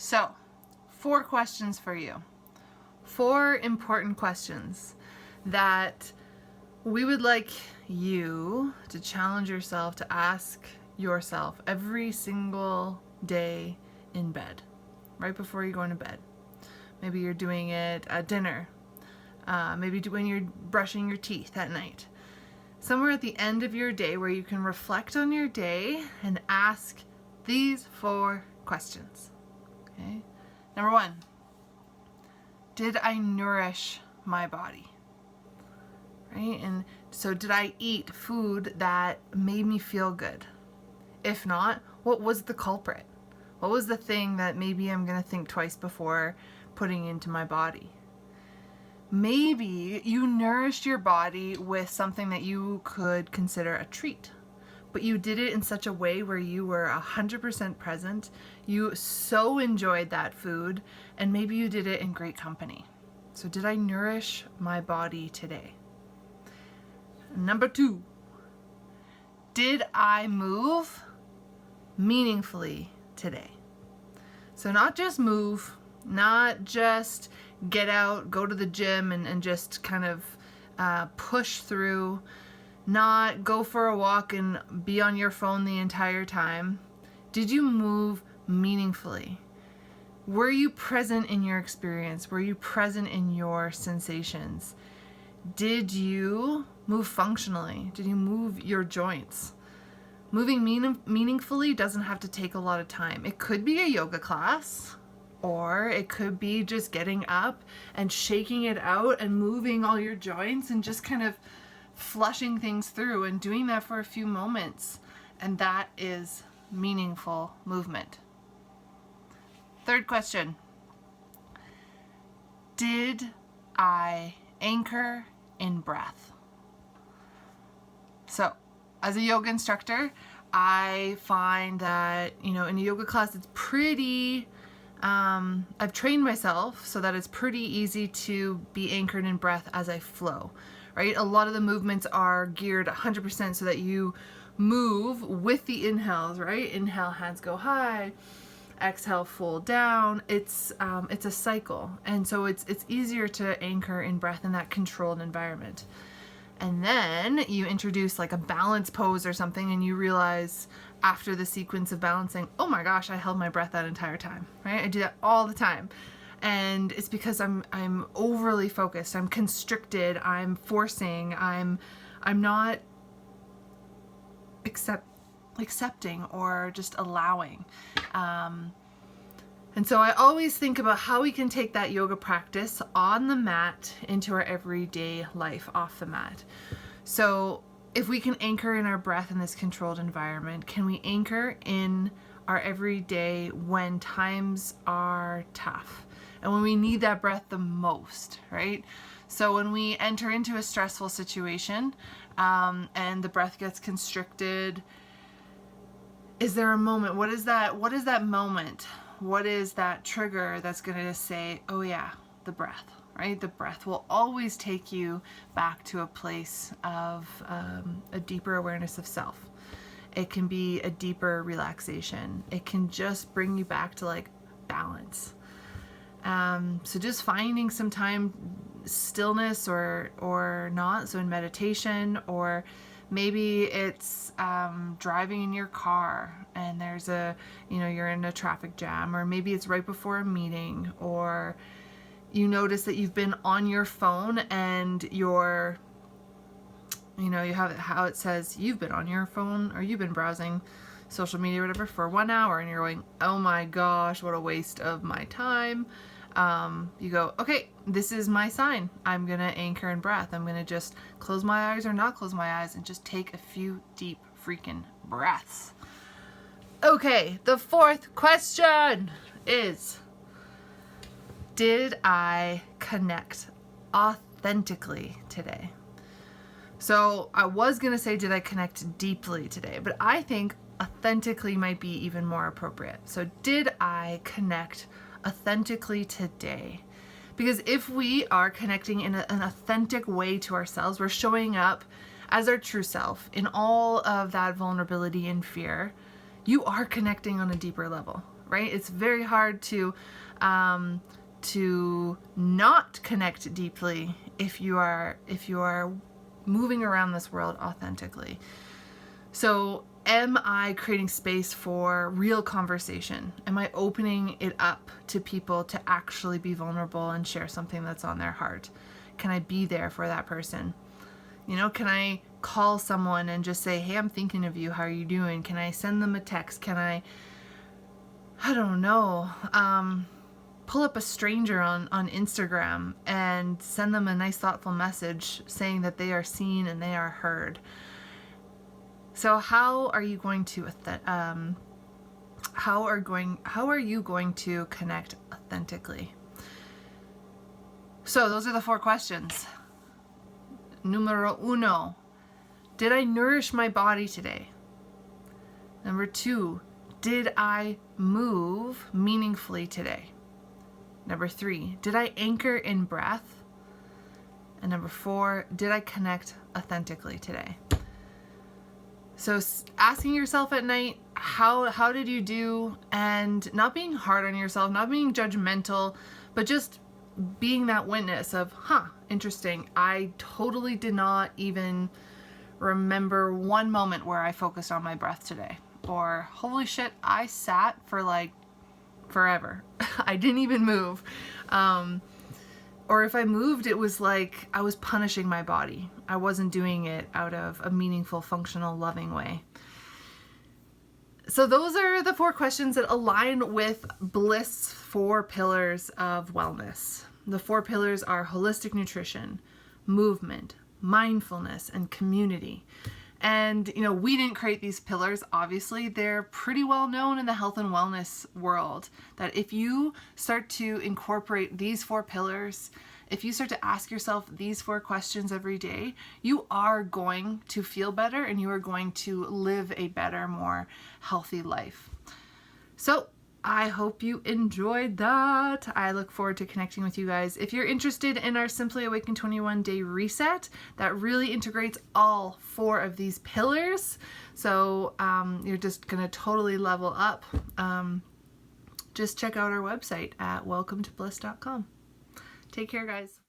So, 4 questions for you. 4 important questions that we would like you to challenge yourself to ask yourself every single day in bed, right before you go into bed. Maybe you're doing it at dinner. Maybe when you're brushing your teeth at night. Somewhere at the end of your day where you can reflect on your day and ask these 4 questions. Okay? Number 1, did I nourish my body? Right? And so did I eat food that made me feel good? If not, what was the culprit? What was the thing that maybe I'm going to think twice before putting into my body? Maybe you nourished your body with something that you could consider a treat, but you did it in such a way where you were 100% present. You so enjoyed that food, and maybe you did it in great company. So did I nourish my body today? Number 2, did I move meaningfully today? So not just move, not just get out, go to the gym and just kind of push through, not go for a walk and be on your phone the entire time. Did you move meaningfully? Were you present in your experience? Were you present in your sensations? Did you move functionally? Did you move your joints? Moving meaningfully doesn't have to take a lot of time. It could be a yoga class, or it could be just getting up and shaking it out and moving all your joints and just kind of flushing things through and doing that for a few moments. And that is meaningful movement. 3rd question, did I anchor in breath? So, as a yoga instructor, I find that, in a yoga class, it's pretty, I've trained myself so that it's pretty easy to be anchored in breath as I flow, right? A lot of the movements are geared 100% so that you move with the inhales, right? Inhale, hands go high. Exhale, fold down. It's a cycle, and so it's easier to anchor in breath in that controlled environment. And then you introduce like a balance pose or something, and you realize after the sequence of balancing, oh my gosh, I held my breath that entire time, right? I do that all the time, and it's because I'm overly focused. I'm constricted. I'm forcing. I'm not accepting or just allowing. And so I always think about how we can take that yoga practice on the mat into our everyday life off the mat. So if we can anchor in our breath in this controlled environment, can we anchor in our everyday when times are tough and when we need that breath the most, right? So when we enter into a stressful situation and the breath gets constricted, is there a moment? What is that moment? What is that trigger that's going to say, oh yeah, the breath, right? The breath will always take you back to a place of a deeper awareness of self. It can be a deeper relaxation. It can just bring you back to like balance. So just finding some time, stillness or not. So in meditation, or maybe it's driving in your car and there's you're in a traffic jam, or maybe it's right before a meeting, or you notice that you've been on your phone and you have how it says you've been on your phone or you've been browsing social media or whatever for 1 hour, and you're going, oh my gosh, what a waste of my time. You go, okay, this is my sign. I'm going to anchor in breath. I'm going to just close my eyes or not close my eyes and just take a few deep freaking breaths. Okay, the 4th question is, did I connect authentically today? So I was going to say, did I connect deeply today? But I think authentically might be even more appropriate. So did I connect authentically today? Because if we are connecting in an authentic way to ourselves, we're showing up as our true self in all of that vulnerability and fear, you are connecting on a deeper level, right? It's very hard to not connect deeply if you are moving around this world authentically. So am I creating space for real conversation? Am I opening it up to people to actually be vulnerable and share something that's on their heart? Can I be there for that person? You know, can I call someone and just say, hey, I'm thinking of you, how are you doing? Can I send them a text? Can I don't know, pull up a stranger on Instagram and send them a nice thoughtful message saying that they are seen and they are heard? So how are you going to connect authentically? So those are the 4 questions. Numero uno, did I nourish my body today? Number 2, did I move meaningfully today? Number 3, did I anchor in breath? And number 4, did I connect authentically today? So asking yourself at night, how did you do? And not being hard on yourself, not being judgmental, but just being that witness of, interesting. I totally did not even remember one moment where I focused on my breath today. Or holy shit, I sat for like forever. I didn't even move. Or if I moved, it was like I was punishing my body. I wasn't doing it out of a meaningful, functional, loving way. So those are the 4 questions that align with Bliss' 4 pillars of wellness. The 4 pillars are holistic nutrition, movement, mindfulness, and community. And, you know, we didn't create these pillars, obviously. They're pretty well known in the health and wellness world, that if you start to incorporate these 4 pillars, if you start to ask yourself these 4 questions every day, you are going to feel better and you are going to live a better, more healthy life. So I hope you enjoyed that. I look forward to connecting with you guys. If you're interested in our Simply Awaken 21-day reset, that really integrates all 4 of these pillars. So you're just going to totally level up. Just check out our website at welcometobliss.com. Take care, guys.